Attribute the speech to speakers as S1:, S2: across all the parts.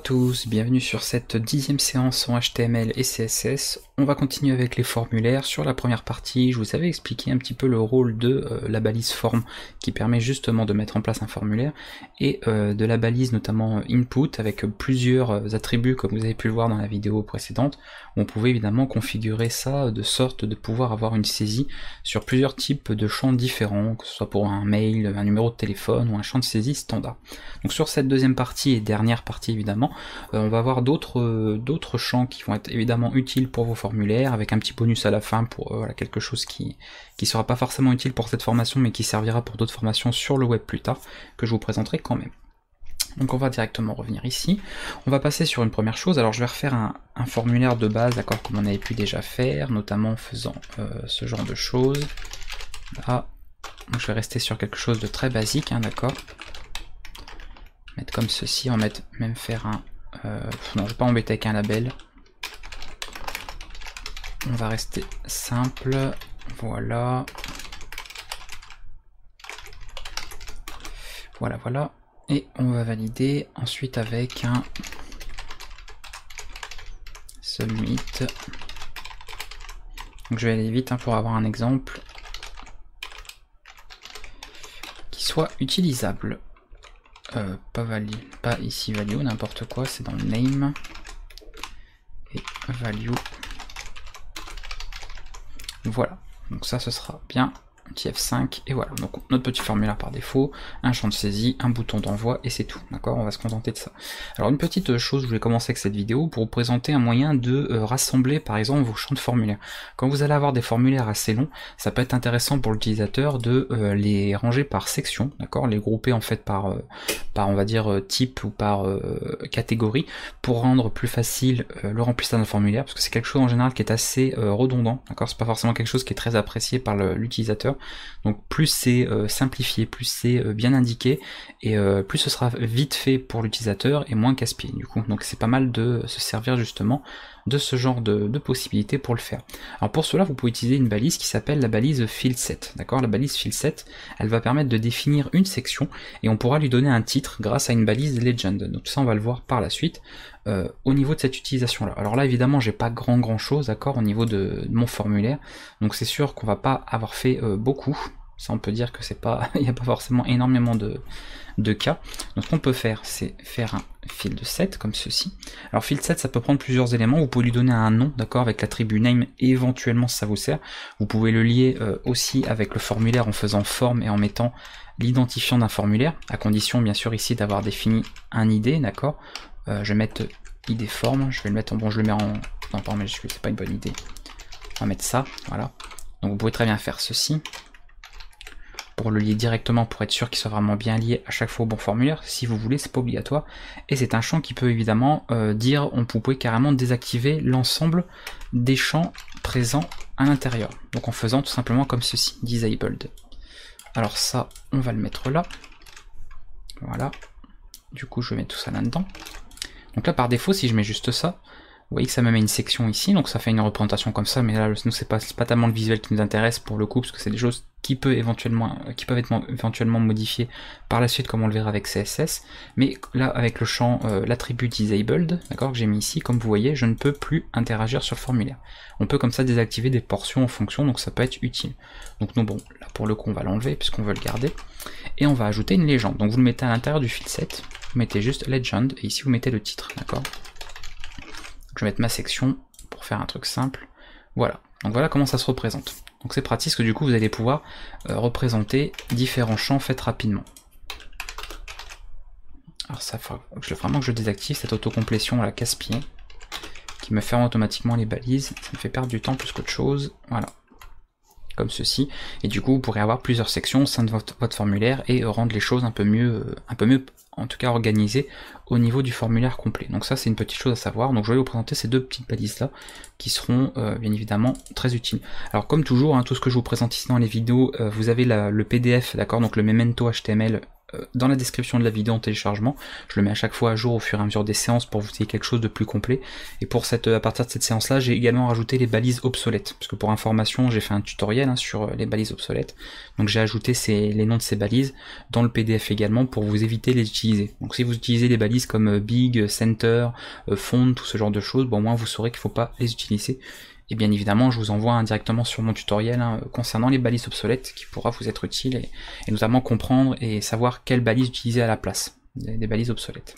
S1: à tous, bienvenue sur cette 10e séance en HTML et CSS. On va continuer avec les formulaires. Sur la première partie, je vous avais expliqué un petit peu le rôle de la balise form qui permet justement de mettre en place un formulaire et de la balise notamment input avec plusieurs attributs comme vous avez pu le voir dans la vidéo précédente. On pouvait évidemment configurer ça de sorte de pouvoir avoir une saisie sur plusieurs types de champs différents, que ce soit pour un mail, un numéro de téléphone ou un champ de saisie standard. Donc sur cette deuxième partie et dernière partie évidemment, on va avoir d'autres champs qui vont être évidemment utiles pour vos formulaires, avec un petit bonus à la fin pour voilà, quelque chose qui sera pas forcément utile pour cette formation mais qui servira pour d'autres formations sur le web plus tard, que je vous présenterai quand même. Donc on va directement revenir ici, on va passer sur une première chose. Alors je vais refaire un formulaire de base, d'accord, comme on avait pu déjà faire, notamment en faisant ce genre de choses. Là, donc je vais rester sur quelque chose de très basique, hein, d'accord. Mettre comme ceci, on va même faire un... non, je vais pas embêter avec un label. On va rester simple, voilà. Voilà. Et on va valider ensuite avec un submit. Donc je vais aller vite hein, pour avoir un exemple qui soit utilisable. Pas ici value, n'importe quoi, c'est dans le name. Et value. Voilà, donc ça ce sera bien. Petit F5 et voilà, donc notre petit formulaire par défaut, un champ de saisie, un bouton d'envoi et c'est tout, d'accord, on va se contenter de ça. Alors une petite chose, je voulais commencer avec cette vidéo pour vous présenter un moyen de rassembler par exemple vos champs de formulaires. Quand vous allez avoir des formulaires assez longs, ça peut être intéressant pour l'utilisateur de les ranger par section, d'accord, les grouper en fait par on va dire type ou par catégorie pour rendre plus facile le remplissage d'un formulaire, parce que c'est quelque chose en général qui est assez redondant, d'accord, c'est pas forcément quelque chose qui est très apprécié par l'utilisateur. Donc plus c'est simplifié, plus c'est bien indiqué, et plus ce sera vite fait pour l'utilisateur et moins casse-pied du coup. Donc c'est pas mal de se servir justement de ce genre de possibilités pour le faire. Alors pour cela vous pouvez utiliser une balise qui s'appelle la balise fieldset, d'accord. La balise fieldset, elle va permettre de définir une section et on pourra lui donner un titre grâce à une balise legend. Donc ça on va le voir par la suite au niveau de cette utilisation là. Alors là évidemment j'ai pas grand chose, d'accord, au niveau de mon formulaire, donc c'est sûr qu'on va pas avoir fait beaucoup. Ça on peut dire que c'est pas, il n'y a pas forcément énormément de cas. Donc ce qu'on peut faire, c'est faire un field set comme ceci. Alors field set, ça peut prendre plusieurs éléments. Vous pouvez lui donner un nom, d'accord, avec l'attribut name, et éventuellement si ça vous sert. Vous pouvez le lier aussi avec le formulaire en faisant form et en mettant l'identifiant d'un formulaire, à condition bien sûr ici d'avoir défini un ID, d'accord. Je vais mettre ID form, je vais le mettre en bon, je le mets en non pas en majuscule, c'est pas une bonne idée. On va mettre ça, voilà. Donc vous pouvez très bien faire ceci pour le lier directement pour être sûr qu'il soit vraiment bien lié à chaque fois au bon formulaire. Si vous voulez, c'est pas obligatoire. Et c'est un champ qui peut évidemment dire, vous pouvez carrément désactiver l'ensemble des champs présents à l'intérieur. Donc en faisant tout simplement comme ceci, disabled. Alors ça, on va le mettre là. Voilà. Du coup, je vais mettre tout ça là-dedans. Donc là, par défaut, si je mets juste ça, vous voyez que ça me met une section ici, donc ça fait une représentation comme ça, mais là, nous, c'est pas tellement le visuel qui nous intéresse pour le coup, parce que c'est des choses qui peuvent être éventuellement modifiées par la suite, comme on le verra avec CSS. Mais là, avec le champ, l'attribut disabled, d'accord, que j'ai mis ici, comme vous voyez, je ne peux plus interagir sur le formulaire. On peut comme ça désactiver des portions en fonction, donc ça peut être utile. Donc nous, bon, là pour le coup, on va l'enlever, puisqu'on veut le garder. Et on va ajouter une légende. Donc vous le mettez à l'intérieur du fieldset, vous mettez juste legend, et ici vous mettez le titre, d'accord. Je vais mettre ma section pour faire un truc simple. Voilà, donc voilà comment ça se représente. Donc c'est pratique parce que du coup vous allez pouvoir représenter différents champs faits rapidement. Alors ça, faut vraiment que je désactive cette autocomplétion à la casse-pied qui me ferme automatiquement les balises. Ça me fait perdre du temps plus qu'autre chose. Voilà, comme ceci. Et du coup vous pourrez avoir plusieurs sections au sein de votre formulaire et rendre les choses un peu mieux en tout cas organisé au niveau du formulaire complet. Donc ça c'est une petite chose à savoir. Donc je vais vous présenter ces deux petites balises là qui seront bien évidemment très utiles. Alors comme toujours, hein, tout ce que je vous présente ici dans les vidéos, vous avez le PDF, d'accord, donc le memento HTML dans la description de la vidéo en téléchargement. Je le mets à chaque fois à jour au fur et à mesure des séances pour vous ayez quelque chose de plus complet. Et pour à partir de cette séance-là, j'ai également rajouté les balises obsolètes. Parce que pour information, j'ai fait un tutoriel hein, sur les balises obsolètes. Donc j'ai ajouté les noms de ces balises dans le PDF également pour vous éviter de les utiliser. Donc si vous utilisez des balises comme big, center, font, tout ce genre de choses, bon, au moins vous saurez qu'il ne faut pas les utiliser. Et bien évidemment, je vous envoie directement sur mon tutoriel hein, concernant les balises obsolètes qui pourra vous être utile et notamment comprendre et savoir quelles balises utiliser à la place des balises obsolètes.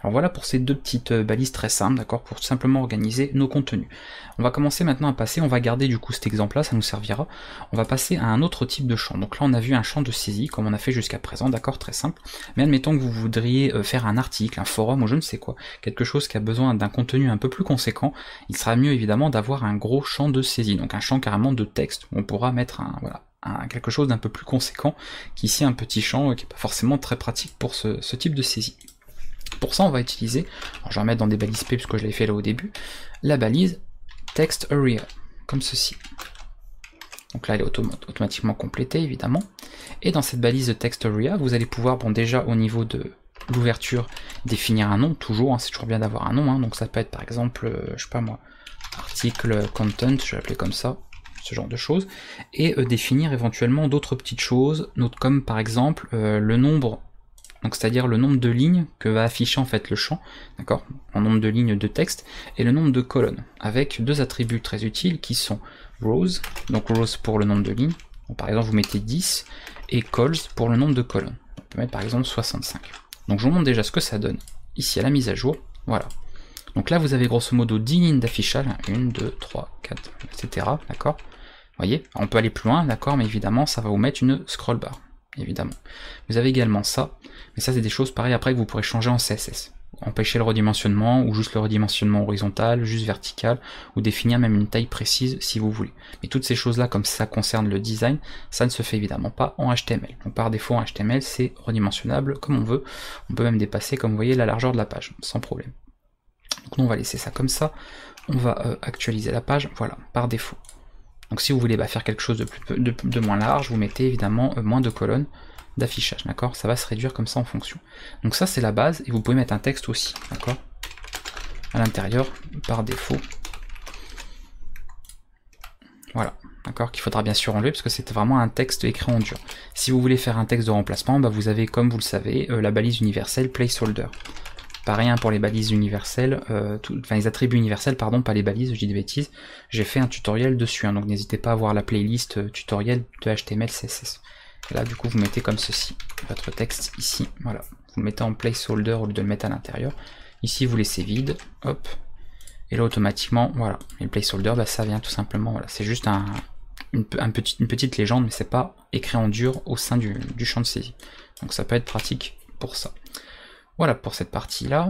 S1: Alors voilà pour ces deux petites balises très simples, d'accord, pour simplement organiser nos contenus. On va commencer maintenant à passer, on va garder du coup cet exemple là, ça nous servira. On va passer à un autre type de champ. Donc là on a vu un champ de saisie comme on a fait jusqu'à présent, d'accord, très simple. Mais admettons que vous voudriez faire un article, un forum ou je ne sais quoi, quelque chose qui a besoin d'un contenu un peu plus conséquent, il sera mieux évidemment d'avoir un gros champ de saisie, donc un champ carrément de texte où on pourra mettre quelque chose d'un peu plus conséquent qu'ici un petit champ qui n'est pas forcément très pratique pour ce type de saisie. Pour ça on va utiliser, alors je vais remettre dans des balises P puisque je l'ai fait là au début, la balise text area, comme ceci. Donc là elle est automatiquement complétée évidemment. Et dans cette balise text area, vous allez pouvoir, bon déjà au niveau de l'ouverture, définir un nom, toujours, hein, c'est toujours bien d'avoir un nom, hein, donc ça peut être par exemple, je sais pas moi, article content, je vais l'appeler comme ça, ce genre de choses, et définir éventuellement d'autres petites choses, comme par exemple le nombre, donc c'est-à-dire le nombre de lignes que va afficher en fait le champ, d'accord, en nombre de lignes de texte, et le nombre de colonnes, avec deux attributs très utiles qui sont rows, donc rows pour le nombre de lignes, donc par exemple vous mettez 10, et cols pour le nombre de colonnes, on peut mettre par exemple 65. Donc je vous montre déjà ce que ça donne, ici à la mise à jour, voilà. Donc là vous avez grosso modo 10 lignes d'affichage, 1, 2, 3, 4, etc. D'accord. Vous voyez, on peut aller plus loin, d'accord, mais évidemment ça va vous mettre une scroll bar, évidemment. Vous avez également ça, mais ça c'est des choses pareilles après que vous pourrez changer en CSS. Empêcher le redimensionnement, ou juste le redimensionnement horizontal, juste vertical, ou définir même une taille précise si vous voulez. Mais toutes ces choses là, comme ça concerne le design, ça ne se fait évidemment pas en HTML. Donc par défaut en HTML c'est redimensionnable comme on veut, on peut même dépasser comme vous voyez la largeur de la page, sans problème. Donc nous on va laisser ça comme ça, on va actualiser la page, voilà, par défaut. Donc si vous voulez faire quelque chose de moins large, vous mettez évidemment moins de colonnes d'affichage, d'accord. Ça va se réduire comme ça en fonction. Donc ça c'est la base, et vous pouvez mettre un texte aussi, d'accord, à l'intérieur, par défaut. Voilà, d'accord, qu'il faudra bien sûr enlever, parce que c'est vraiment un texte écrit en dur. Si vous voulez faire un texte de remplacement, bah vous avez, comme vous le savez, la balise universelle placeholder. Pareil pour les balises universelles, enfin les attributs universels, pardon, pas les balises, je dis des bêtises, j'ai fait un tutoriel dessus, hein, donc n'hésitez pas à voir la playlist tutoriel de HTML, CSS. Et là du coup vous mettez comme ceci, votre texte ici, voilà, vous le mettez en placeholder au lieu de le mettre à l'intérieur, ici vous laissez vide, hop, et là automatiquement, voilà, et le placeholder, bah, ça vient tout simplement, voilà, c'est juste une petite légende, mais c'est pas écrit en dur au sein du champ de saisie, donc ça peut être pratique pour ça. Voilà pour cette partie là,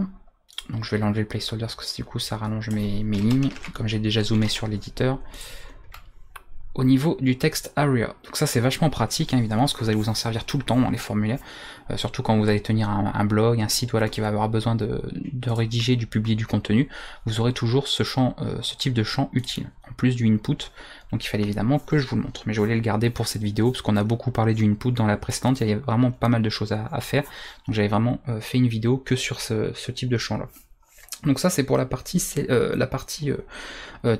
S1: donc je vais l'enlever le placeholder parce que du coup ça rallonge mes lignes, comme j'ai déjà zoomé sur l'éditeur. Au niveau du text area, donc ça c'est vachement pratique hein, évidemment, parce que vous allez vous en servir tout le temps dans les formulaires, surtout quand vous allez tenir un blog, un site voilà, qui va avoir besoin de rédiger, du publier du contenu, vous aurez toujours ce champ, ce type de champ utile, en plus du input, donc il fallait évidemment que je vous le montre, mais je voulais le garder pour cette vidéo, parce qu'on a beaucoup parlé du input dans la précédente, il y avait vraiment pas mal de choses à faire, donc j'avais vraiment fait une vidéo que sur ce type de champ là. Donc ça c'est pour la partie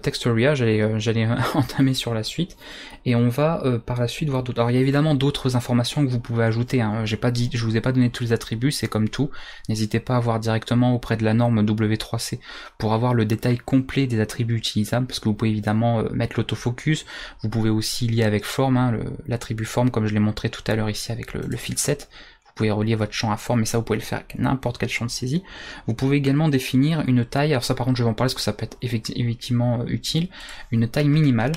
S1: text area, j'allais entamer sur la suite, et on va par la suite voir d'autres. Alors il y a évidemment d'autres informations que vous pouvez ajouter, hein. Je vous ai pas donné tous les attributs, c'est comme tout, n'hésitez pas à voir directement auprès de la norme W3C pour avoir le détail complet des attributs utilisables, parce que vous pouvez évidemment mettre l'autofocus, vous pouvez aussi lier avec form, hein, l'attribut form comme je l'ai montré tout à l'heure ici avec le field set. Vous pouvez relier votre champ à forme, et ça vous pouvez le faire avec n'importe quel champ de saisie. Vous pouvez également définir une taille, alors ça par contre je vais en parler parce que ça peut être effectivement utile, une taille minimale,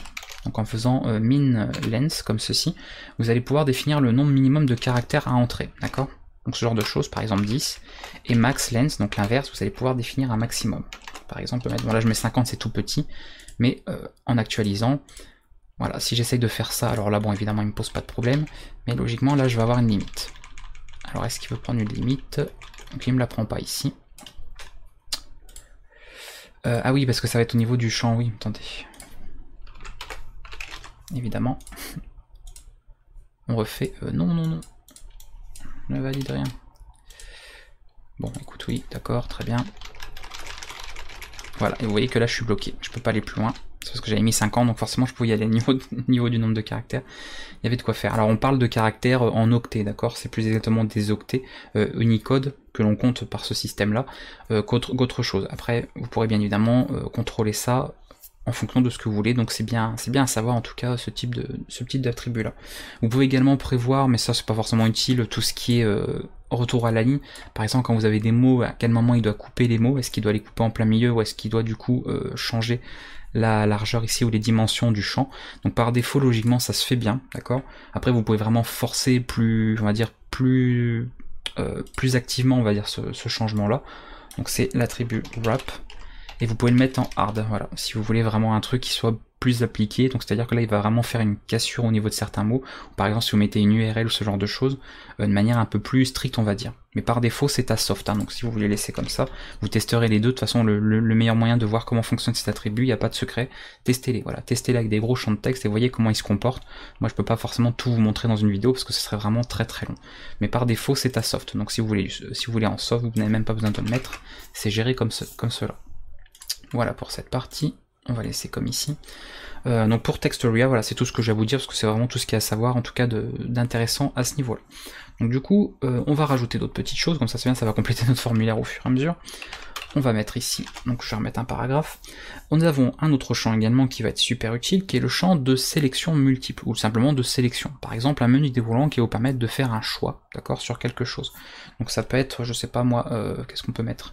S1: donc en faisant min length comme ceci, vous allez pouvoir définir le nombre minimum de caractères à entrer, d'accord. Donc ce genre de choses, par exemple 10, et max length, donc l'inverse, vous allez pouvoir définir un maximum. Par exemple, bon là je mets 50, c'est tout petit, mais en actualisant, voilà, si j'essaye de faire ça, alors là bon évidemment il me pose pas de problème, mais logiquement là je vais avoir une limite. Alors est-ce qu'il veut prendre une limite? Donc il ne me la prend pas ici. Ah oui, parce que ça va être au niveau du champ, oui, attendez. Évidemment. On refait... non. ne valide rien. Bon, écoute, oui, d'accord, très bien. Voilà, et vous voyez que là je suis bloqué, je peux pas aller plus loin. C'est parce que j'avais mis 50, donc forcément je pouvais y aller niveau du nombre de caractères. Il y avait de quoi faire. Alors on parle de caractères en octets, d'accord? C'est plus exactement des octets Unicode que l'on compte par ce système-là qu'autre chose. Après, vous pourrez bien évidemment contrôler ça en fonction de ce que vous voulez, donc c'est bien à savoir en tout cas ce type d'attribut là. Vous pouvez également prévoir, mais ça c'est pas forcément utile, tout ce qui est retour à la ligne. Par exemple, quand vous avez des mots, à quel moment il doit couper les mots, est-ce qu'il doit les couper en plein milieu ou est-ce qu'il doit du coup changer la largeur ici ou les dimensions du champ. Donc par défaut, logiquement, ça se fait bien, d'accord. Après, vous pouvez vraiment forcer plus, on va dire, plus activement, on va dire, ce changement-là. Donc c'est l'attribut wrap. Et vous pouvez le mettre en hard, voilà, si vous voulez vraiment un truc qui soit plus appliqué, donc c'est-à-dire que là il va vraiment faire une cassure au niveau de certains mots, par exemple si vous mettez une URL ou ce genre de choses, de manière un peu plus stricte on va dire. Mais par défaut c'est à soft, hein, donc si vous voulez laisser comme ça, vous testerez les deux, de toute façon le meilleur moyen de voir comment fonctionne cet attribut, il n'y a pas de secret, testez-les, voilà, testez-les avec des gros champs de texte et voyez comment ils se comportent. Moi je peux pas forcément tout vous montrer dans une vidéo parce que ce serait vraiment très très long. Mais par défaut c'est à soft, donc si vous voulez en soft, vous n'avez même pas besoin de le mettre, c'est géré comme cela. Voilà pour cette partie, on va laisser comme ici. Donc pour Textoria, voilà, c'est tout ce que j'ai à vous dire, parce que c'est vraiment tout ce qu'il y a à savoir, en tout cas d'intéressant à ce niveau-là. Donc du coup, on va rajouter d'autres petites choses, comme ça c'est bien, ça va compléter notre formulaire au fur et à mesure. On va mettre ici, donc je vais remettre un paragraphe. Nous avons un autre champ également qui va être super utile, qui est le champ de sélection multiple, ou simplement de sélection. Par exemple, un menu déroulant qui va vous permettre de faire un choix, d'accord, sur quelque chose. Donc ça peut être, je sais pas moi, qu'est-ce qu'on peut mettre?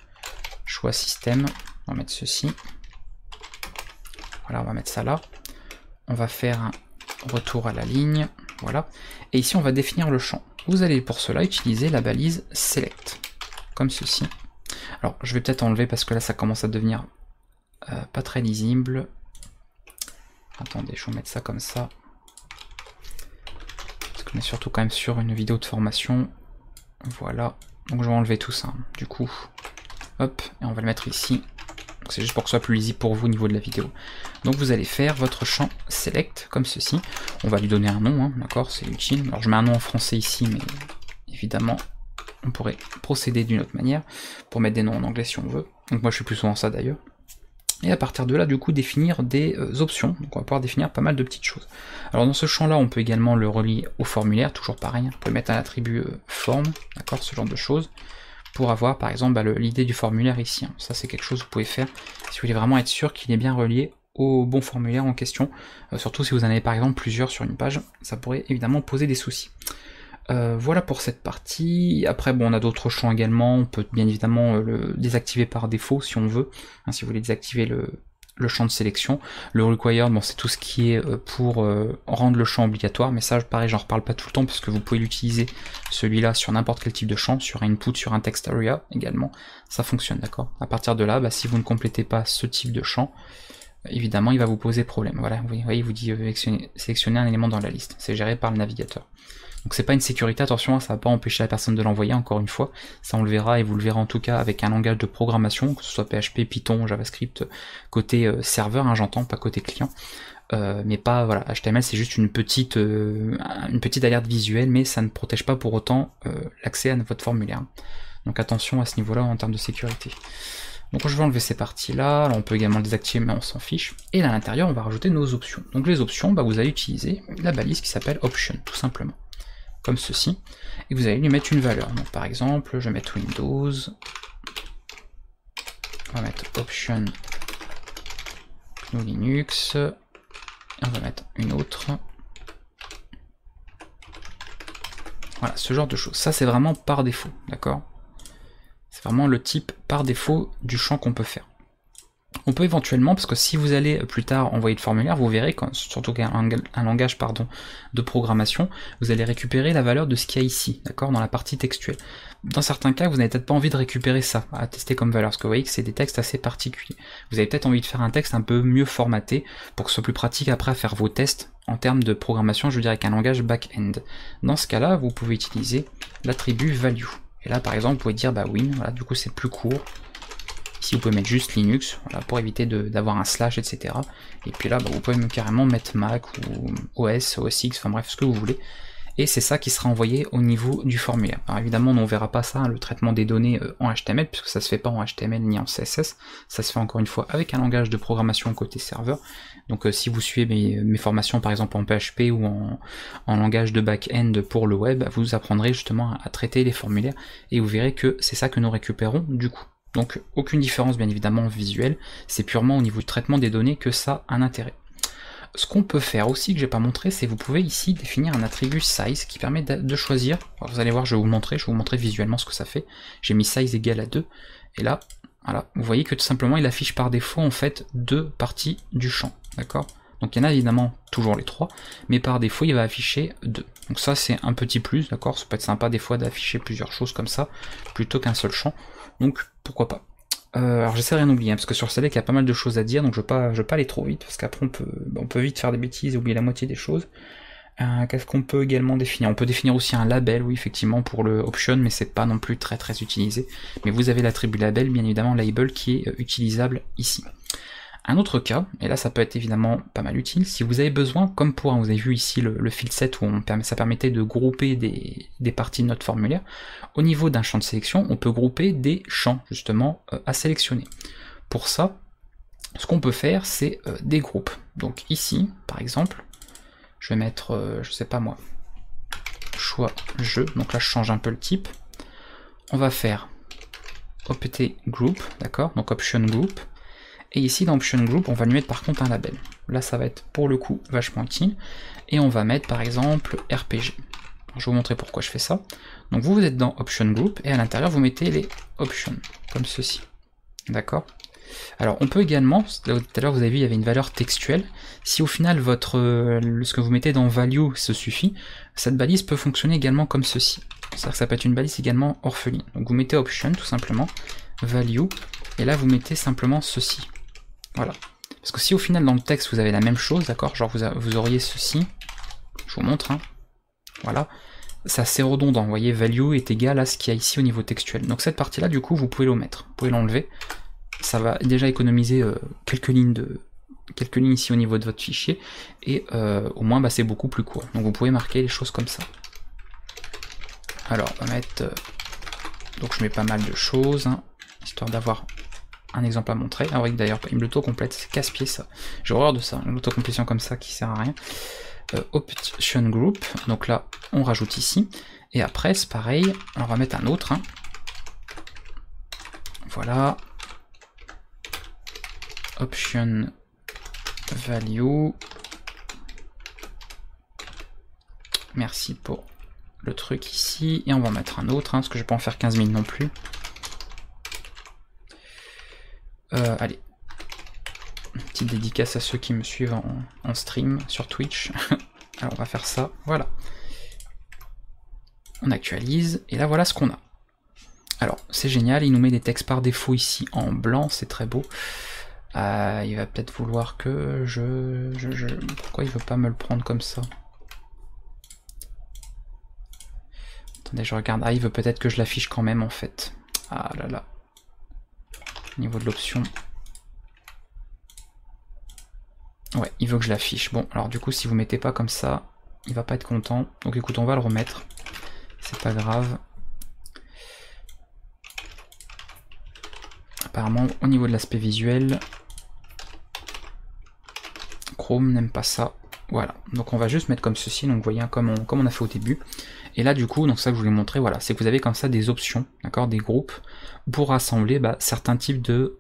S1: Choix système, on va mettre ceci. Voilà, on va mettre ça là. On va faire un retour à la ligne, voilà. Et ici, on va définir le champ. Vous allez pour cela utiliser la balise select, comme ceci. Alors, je vais peut-être enlever parce que là, ça commence à devenir pas très lisible. Attendez, je vais mettre ça comme ça. Parce qu'on est surtout quand même sur une vidéo de formation. Voilà. Donc, je vais enlever tout ça, du coup. Hop, et on va le mettre ici. C'est juste pour que ce soit plus lisible pour vous au niveau de la vidéo. Donc vous allez faire votre champ select, comme ceci. On va lui donner un nom, hein, d'accord, c'est utile. Alors je mets un nom en français ici, mais évidemment, on pourrait procéder d'une autre manière, pour mettre des noms en anglais si on veut. Donc moi je fais plus souvent ça d'ailleurs. Et à partir de là, du coup, définir des options. Donc on va pouvoir définir pas mal de petites choses. Alors dans ce champ-là, on peut également le relier au formulaire, toujours pareil. On peut mettre un attribut forme, d'accord, ce genre de choses, pour avoir par exemple l'idée du formulaire ici. Ça c'est quelque chose que vous pouvez faire si vous voulez vraiment être sûr qu'il est bien relié au bon formulaire en question, surtout si vous en avez par exemple plusieurs sur une page, ça pourrait évidemment poser des soucis. Voilà pour cette partie. Après bon, on a d'autres champs également, on peut bien évidemment le désactiver par défaut si on veut, hein, si vous voulez désactiver le champ de sélection. Le required, bon, c'est tout ce qui est pour rendre le champ obligatoire, mais ça pareil j'en reparle pas tout le temps parce que vous pouvez l'utiliser celui-là sur n'importe quel type de champ, sur input, sur un text area également, ça fonctionne, d'accord. À partir de là, bah, si vous ne complétez pas ce type de champ, évidemment il va vous poser problème. Voilà, vous voyez, il vous dit sélectionner un élément dans la liste, c'est géré par le navigateur. Donc c'est pas une sécurité, attention, ça va pas empêcher la personne de l'envoyer, encore une fois, ça on le verra, et vous le verrez en tout cas avec un langage de programmation, que ce soit PHP, Python, JavaScript, côté serveur, hein, j'entends, pas côté client, mais pas, voilà, HTML c'est juste une petite alerte visuelle, mais ça ne protège pas pour autant l'accès à votre formulaire. Donc attention à ce niveau-là en termes de sécurité. Donc je vais enlever ces parties-là, on peut également le désactiver mais on s'en fiche, et là à l'intérieur on va rajouter nos options. Donc les options, bah, vous allez utiliser la balise qui s'appelle option, tout simplement. Comme ceci, et vous allez lui mettre une valeur. Donc par exemple, je vais mettre Windows, on va mettre option GNU Linux, et on va mettre une autre. Voilà, ce genre de choses. Ça c'est vraiment par défaut, d'accord? C'est vraiment le type par défaut du champ qu'on peut faire. On peut éventuellement, parce que si vous allez plus tard envoyer le formulaire, vous verrez, surtout qu'un langage de programmation, vous allez récupérer la valeur de ce qu'il y a ici, d'accord, dans la partie textuelle. Dans certains cas, vous n'avez peut-être pas envie de récupérer ça, à tester comme valeur, parce que vous voyez que c'est des textes assez particuliers. Vous avez peut-être envie de faire un texte un peu mieux formaté, pour que ce soit plus pratique après à faire vos tests, en termes de programmation, je veux dire avec un langage back-end. Dans ce cas-là, vous pouvez utiliser l'attribut value. Et là, par exemple, vous pouvez dire, bah win, voilà, du coup c'est plus court. Ici vous pouvez mettre juste Linux, voilà, pour éviter d'avoir un slash, etc. Et puis là, bah, vous pouvez même carrément mettre Mac ou OS, OS X, enfin bref, ce que vous voulez. et c'est ça qui sera envoyé au niveau du formulaire. Alors évidemment, on ne verra pas ça, hein, le traitement des données en HTML, puisque ça se fait pas en HTML ni en CSS, ça se fait encore une fois avec un langage de programmation côté serveur. Donc si vous suivez mes formations par exemple en PHP ou en langage de back-end pour le web, vous apprendrez justement à traiter les formulaires, et vous verrez que c'est ça que nous récupérons du coup. Donc aucune différence bien évidemment visuelle, c'est purement au niveau du traitement des données que ça a un intérêt. Ce qu'on peut faire aussi que j'ai pas montré, c'est vous pouvez ici définir un attribut size qui permet de choisir. Alors vous allez voir, je vais vous montrer visuellement ce que ça fait. J'ai mis size égale à 2, et là, voilà, vous voyez que tout simplement il affiche par défaut en fait 2 parties du champ, d'accord? Donc il y en a évidemment toujours les 3, mais par défaut il va afficher 2. Donc ça c'est un petit plus, d'accord? Ça peut être sympa des fois d'afficher plusieurs choses comme ça, plutôt qu'un seul champ, donc pourquoi pas. Alors j'essaie de rien oublier, hein, parce que sur Select il y a pas mal de choses à dire, donc je vais pas aller trop vite, parce qu'après on peut vite faire des bêtises et oublier la moitié des choses. Qu'est-ce qu'on peut également définir? On peut définir aussi un label, oui effectivement pour le option, mais c'est pas non plus très utilisé. Mais vous avez l'attribut label, bien évidemment label, qui est utilisable ici. Un autre cas, et là ça peut être évidemment pas mal utile, si vous avez besoin, comme pour, vous avez vu ici le field set où ça permettait de grouper des parties de notre formulaire, au niveau d'un champ de sélection, on peut grouper des champs justement à sélectionner. Pour ça, ce qu'on peut faire, c'est des groupes. Donc ici, par exemple, je vais mettre, je sais pas moi, choix jeu, donc là je change un peu le type. On va faire opt group, d'accord, donc option group. Et ici dans Option Group, on va lui mettre par contre un label. Là ça va être pour le coup vachement utile. Et on va mettre par exemple RPG. Alors, je vais vous montrer pourquoi je fais ça. Donc vous êtes dans Option Group et à l'intérieur vous mettez les options, comme ceci. D'accord? Alors on peut également, tout à l'heure vous avez vu il y avait une valeur textuelle. Si au final ce que vous mettez dans value se suffit, cette balise peut fonctionner également comme ceci. C'est-à-dire que ça peut être une balise également orpheline. Donc vous mettez option tout simplement, value, et là vous mettez simplement ceci. Voilà. Parce que si au final dans le texte vous avez la même chose, d'accord, genre vous auriez ceci, je vous montre, hein, voilà, c'est assez redondant, vous voyez, value est égal à ce qu'il y a ici au niveau textuel. Donc cette partie-là, du coup, vous pouvez l'omettre, vous pouvez l'enlever, ça va déjà économiser quelques lignes ici au niveau de votre fichier, et au moins bah, c'est beaucoup plus court. Donc vous pouvez marquer les choses comme ça. Alors, on va mettre, donc je mets pas mal de choses, hein, histoire d'avoir un exemple à montrer. Ah oui, d'ailleurs, il me l'auto-complète, c'est casse-pied ça. J'ai horreur de ça, l'autocomplétion comme ça qui sert à rien. Option group, donc là, on rajoute ici. Et après, c'est pareil, on va mettre un autre. Hein. Voilà. Option value. Merci pour le truc ici. Et on va en mettre un autre, hein, parce que je vais pas en faire 15 000 non plus. Allez, une petite dédicace à ceux qui me suivent en stream sur Twitch. Alors on va faire ça, voilà. On actualise, et là voilà ce qu'on a. Alors c'est génial, il nous met des textes par défaut ici en blanc, c'est très beau. Il va peut-être vouloir que Pourquoi il veut pas me le prendre comme ça? Attendez, je regarde. Ah, il veut peut-être que je l'affiche quand même en fait. Ah là là. Au niveau de l'option. Ouais, il veut que je l'affiche. Bon, alors du coup, si vous mettez pas comme ça, il va pas être content. Donc écoute, on va le remettre. C'est pas grave. Apparemment, au niveau de l'aspect visuel, Chrome n'aime pas ça. Voilà, donc on va juste mettre comme ceci, donc vous voyez, comme on a fait au début. Et là du coup, donc ça que je voulais montrer, voilà, c'est que vous avez comme ça des options, d'accord, des groupes, pour rassembler certains types de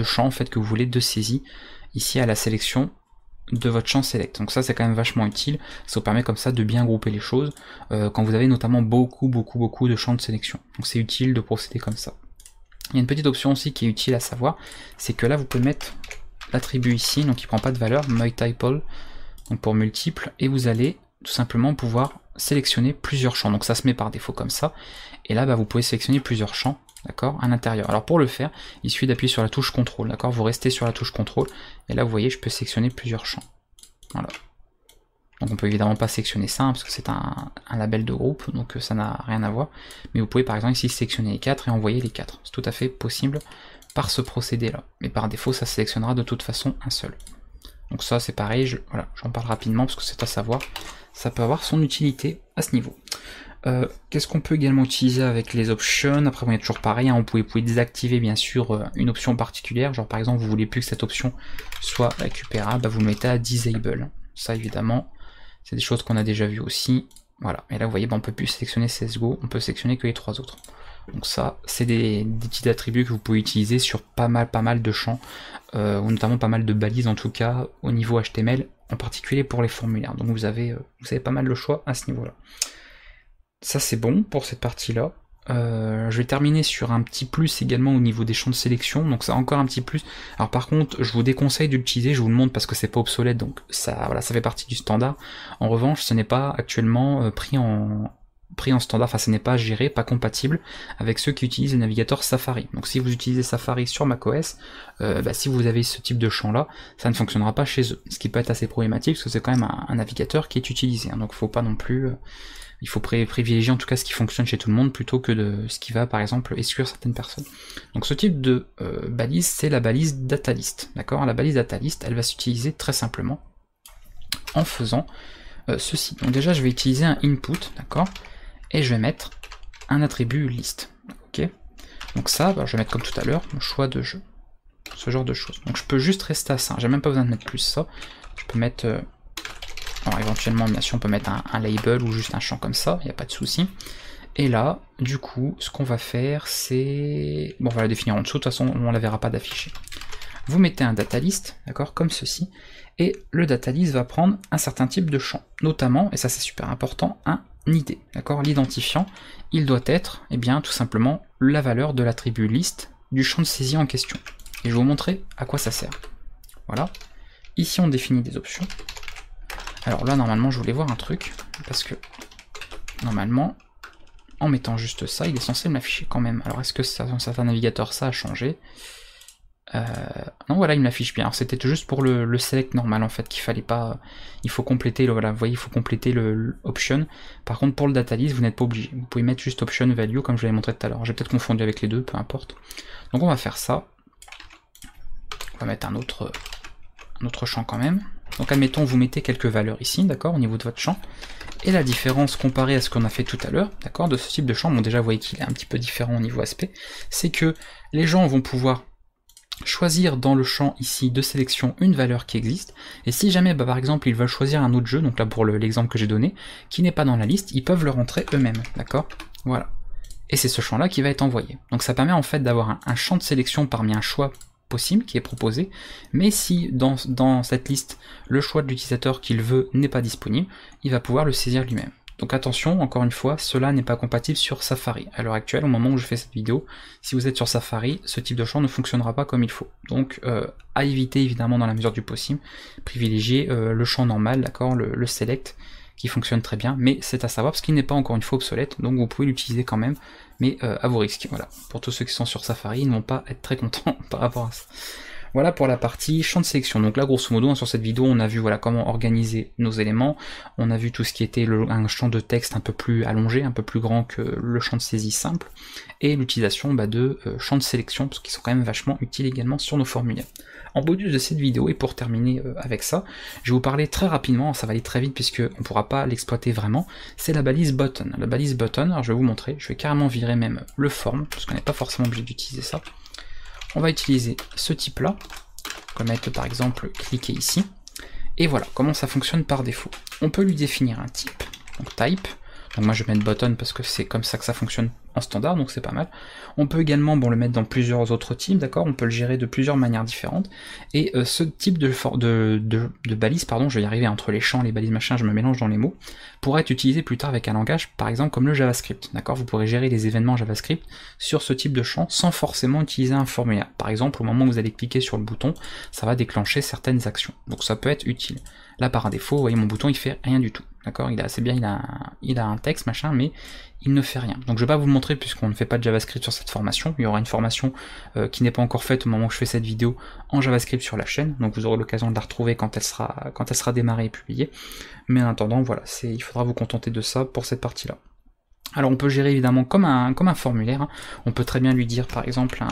S1: champs en fait que vous voulez de saisie, ici à la sélection de votre champ select. Donc ça c'est quand même vachement utile, ça vous permet comme ça de bien grouper les choses, quand vous avez notamment beaucoup de champs de sélection. Donc c'est utile de procéder comme ça. Il y a une petite option aussi qui est utile à savoir, c'est que là vous pouvez mettre l'attribut ici, donc il prend pas de valeur, multiple, donc pour multiple, et vous allez tout simplement pouvoir sélectionner plusieurs champs. Donc ça se met par défaut comme ça, et là vous pouvez sélectionner plusieurs champs, d'accord, à l'intérieur. Alors pour le faire, il suffit d'appuyer sur la touche CTRL, d'accord, vous restez sur la touche CTRL, et là vous voyez, je peux sélectionner plusieurs champs. Voilà. Donc on peut évidemment pas sélectionner ça, hein, parce que c'est un label de groupe, donc ça n'a rien à voir. Mais vous pouvez par exemple ici sélectionner les 4 et envoyer les 4. C'est tout à fait possible par ce procédé là. Mais par défaut, ça sélectionnera de toute façon un seul. Donc ça c'est pareil, voilà, j'en parle rapidement parce que c'est à savoir, ça peut avoir son utilité à ce niveau. Qu'est-ce qu'on peut également utiliser avec les options? Après bon, il y a toujours pareil, hein, vous pouvez désactiver bien sûr une option particulière, genre par exemple vous voulez plus que cette option soit récupérable, bah, vous le mettez à disable. Ça évidemment, c'est des choses qu'on a déjà vues aussi. Voilà, et là vous voyez, bah, on peut plus sélectionner CSGO, on peut sélectionner que les 3 autres. Donc ça, c'est des petits attributs que vous pouvez utiliser sur pas mal de champs, ou notamment pas mal de balises en tout cas, au niveau HTML, en particulier pour les formulaires. Donc vous avez pas mal de choix à ce niveau-là. Ça c'est bon pour cette partie-là. Je vais terminer sur un petit plus également au niveau des champs de sélection, donc ça encore un petit plus. Alors par contre, je vous déconseille de l'utiliser, je vous le montre parce que c'est pas obsolète, donc ça, voilà, ça fait partie du standard. En revanche, ce n'est pas actuellement pris en standard, enfin ce n'est pas géré, pas compatible avec ceux qui utilisent le navigateur Safari. Donc si vous utilisez Safari sur macOS, si vous avez ce type de champ là, ça ne fonctionnera pas chez eux, ce qui peut être assez problématique parce que c'est quand même un navigateur qui est utilisé, hein, donc faut pas non plus, il faut privilégier en tout cas ce qui fonctionne chez tout le monde plutôt que de ce qui va par exemple exclure certaines personnes. Donc ce type de balise, c'est la balise datalist, d'accord? La balise datalist, elle va s'utiliser très simplement en faisant ceci. Donc déjà je vais utiliser un input, d'accord? Et je vais mettre un attribut list. Ok. Donc ça, bah, je vais mettre comme tout à l'heure, mon choix de jeu. Ce genre de choses. Donc je peux juste rester à ça. J'ai même pas besoin de mettre plus ça. Je peux mettre. Alors éventuellement, bien sûr, on peut mettre un label ou juste un champ comme ça, il n'y a pas de souci. Et là, du coup, ce qu'on va faire, c'est. Bon, on va la définir en dessous, de toute façon, on ne la verra pas d'afficher. Vous mettez un data list, d'accord, comme ceci, et le data list va prendre un certain type de champ, notamment, et ça c'est super important, un ID, d'accord, l'identifiant, il doit être, eh bien, tout simplement, la valeur de l'attribut list du champ de saisie en question. Et je vais vous montrer à quoi ça sert. Voilà. Ici, on définit des options. Alors là, normalement, je voulais voir un truc, parce que, normalement, en mettant juste ça, il est censé me l'afficher quand même. Alors, est-ce que ça, dans certains navigateurs, ça a changé? Non, voilà, il me l'affiche bien. Alors c'était juste pour le select normal en fait qu'il fallait pas. Il faut compléter le, voilà, vous voyez, il faut compléter le option. Par contre, pour le data list, vous n'êtes pas obligé. Vous pouvez mettre juste option value comme je l'avais montré tout à l'heure. J'ai peut-être confondu avec les deux, peu importe. Donc on va faire ça. On va mettre un autre champ quand même. Donc admettons, vous mettez quelques valeurs ici, d'accord, au niveau de votre champ. Et la différence comparée à ce qu'on a fait tout à l'heure, d'accord, de ce type de champ, bon déjà vous voyez qu'il est un petit peu différent au niveau aspect, c'est que les gens vont pouvoir choisir dans le champ ici de sélection une valeur qui existe, et si jamais par exemple ils veulent choisir un autre jeu, donc là pour l'exemple que j'ai donné, qui n'est pas dans la liste, ils peuvent le rentrer eux-mêmes, d'accord? Voilà. Et c'est ce champ là qui va être envoyé. Donc ça permet en fait d'avoir un champ de sélection parmi un choix possible qui est proposé, mais si dans cette liste le choix de l'utilisateur qu'il veut n'est pas disponible, il va pouvoir le saisir lui-même. Donc attention, encore une fois, cela n'est pas compatible sur Safari. À l'heure actuelle, au moment où je fais cette vidéo, si vous êtes sur Safari, ce type de champ ne fonctionnera pas comme il faut. Donc à éviter évidemment dans la mesure du possible, privilégier le champ normal, d'accord, le select, qui fonctionne très bien, mais c'est à savoir parce qu'il n'est pas encore une fois obsolète, donc vous pouvez l'utiliser quand même, mais à vos risques. Voilà. Pour tous ceux qui sont sur Safari, ils ne vont pas être très contents par rapport à ça. Voilà pour la partie champ de sélection. Donc là, grosso modo, sur cette vidéo, on a vu voilà comment organiser nos éléments. On a vu tout ce qui était un champ de texte un peu plus allongé, un peu plus grand que le champ de saisie simple, et l'utilisation de champs de sélection, parce qu'ils sont quand même vachement utiles également sur nos formulaires. En bonus de cette vidéo, et pour terminer avec ça, je vais vous parler très rapidement, ça va aller très vite puisque on ne pourra pas l'exploiter vraiment, c'est la balise button. La balise button, alors je vais vous montrer, je vais carrément virer même le form, parce qu'on n'est pas forcément obligé d'utiliser ça. On va utiliser ce type là, on va mettre par exemple cliquer ici, et voilà comment ça fonctionne par défaut. On peut lui définir un type, donc type, donc moi je vais mettre button parce que c'est comme ça que ça fonctionne en standard, donc c'est pas mal. On peut également le mettre dans plusieurs autres types, d'accord, on peut le gérer de plusieurs manières différentes, et ce type de balise, pardon, je vais y arriver entre les champs, les balises machin, je me mélange dans les mots, pourra être utilisé plus tard avec un langage, par exemple comme le JavaScript, d'accord, vous pourrez gérer les événements JavaScript sur ce type de champ sans forcément utiliser un formulaire. Par exemple, au moment où vous allez cliquer sur le bouton, ça va déclencher certaines actions, donc ça peut être utile. Là par défaut, vous voyez mon bouton il fait rien du tout, d'accord, c'est bien, il a un texte machin, mais il ne fait rien. Donc je vais pas vous le montrer puisqu'on ne fait pas de JavaScript sur cette formation, il y aura une formation qui n'est pas encore faite au moment où je fais cette vidéo en JavaScript sur la chaîne, donc vous aurez l'occasion de la retrouver quand elle sera démarrée et publiée, mais en attendant voilà, il faudra vous contenter de ça pour cette partie-là. Alors on peut gérer évidemment comme un formulaire, hein. On peut très bien lui dire par exemple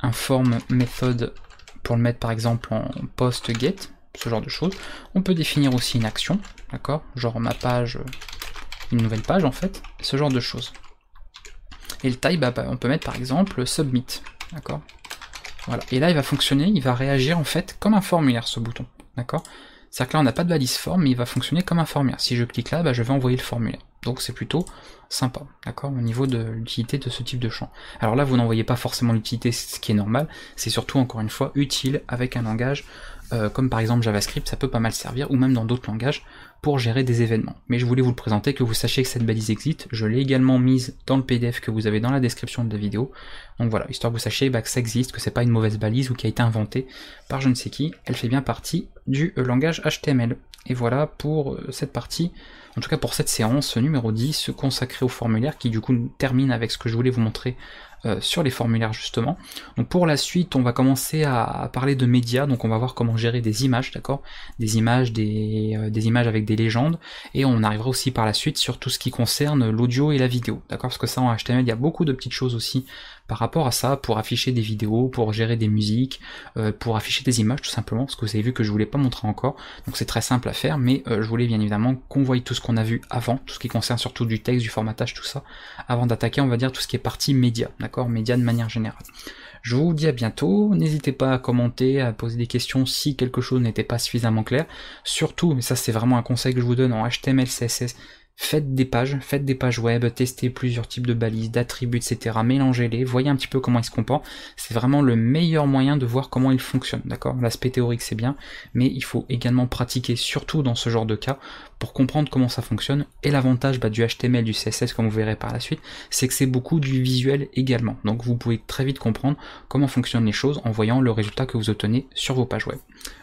S1: un form method pour le mettre par exemple en post get, ce genre de choses. On peut définir aussi une action, d'accord, genre ma page, une nouvelle page en fait, ce genre de choses. Et le type, on peut mettre par exemple submit, d'accord. Voilà, et là il va fonctionner, il va réagir en fait comme un formulaire ce bouton, d'accord. C'est-à-dire que là on n'a pas de balise forme, mais il va fonctionner comme un formulaire. Si je clique là, je vais envoyer le formulaire. Donc c'est plutôt sympa, d'accord, au niveau de l'utilité de ce type de champ. Alors là vous n'en voyez pas forcément l'utilité, ce qui est normal, c'est surtout encore une fois utile avec un langage comme par exemple JavaScript, ça peut pas mal servir, ou même dans d'autres langages, pour gérer des événements. Mais je voulais vous le présenter, que vous sachiez que cette balise existe, je l'ai également mise dans le PDF que vous avez dans la description de la vidéo, donc voilà, histoire que vous sachiez que ça existe, que c'est pas une mauvaise balise ou qui a été inventée par je ne sais qui, elle fait bien partie du langage HTML. Et voilà pour cette partie, en tout cas pour cette séance numéro 10 consacrée au formulaire, qui du coup termine avec ce que je voulais vous montrer sur les formulaires justement. Donc pour la suite on va commencer à parler de médias, donc on va voir comment gérer des images, d'accord, des images avec des légendes, et on arrivera aussi par la suite sur tout ce qui concerne l'audio et la vidéo, d'accord, parce que ça en HTML il y a beaucoup de petites choses aussi par rapport à ça, pour afficher des vidéos, pour gérer des musiques, pour afficher des images tout simplement, parce que vous avez vu que je voulais pas montrer encore, donc c'est très simple à faire, mais je voulais bien évidemment qu'on voie tout ce qu'on a vu avant, tout ce qui concerne surtout du texte, du formatage, tout ça, avant d'attaquer on va dire tout ce qui est partie média, d'accord, média de manière générale. Je vous dis à bientôt, n'hésitez pas à commenter, à poser des questions si quelque chose n'était pas suffisamment clair, surtout, mais ça c'est vraiment un conseil que je vous donne en HTML, CSS, faites des pages web, testez plusieurs types de balises, d'attributs, etc. Mélangez-les, voyez un petit peu comment ils se comportent. C'est vraiment le meilleur moyen de voir comment ils fonctionnent, d'accord. L'aspect théorique c'est bien, mais il faut également pratiquer, surtout dans ce genre de cas, pour comprendre comment ça fonctionne. Et l'avantage du HTML, du CSS, comme vous verrez par la suite, c'est que c'est beaucoup du visuel également. Donc vous pouvez très vite comprendre comment fonctionnent les choses en voyant le résultat que vous obtenez sur vos pages web.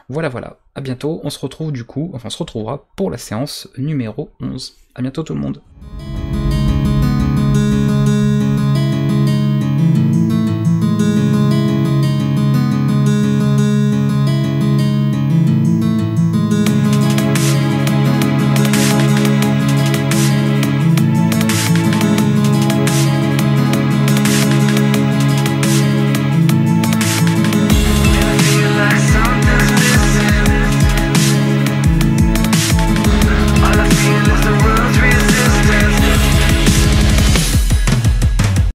S1: Voilà, à bientôt, on se retrouve du coup, enfin on se retrouvera pour la séance numéro 11. À bientôt tout le monde.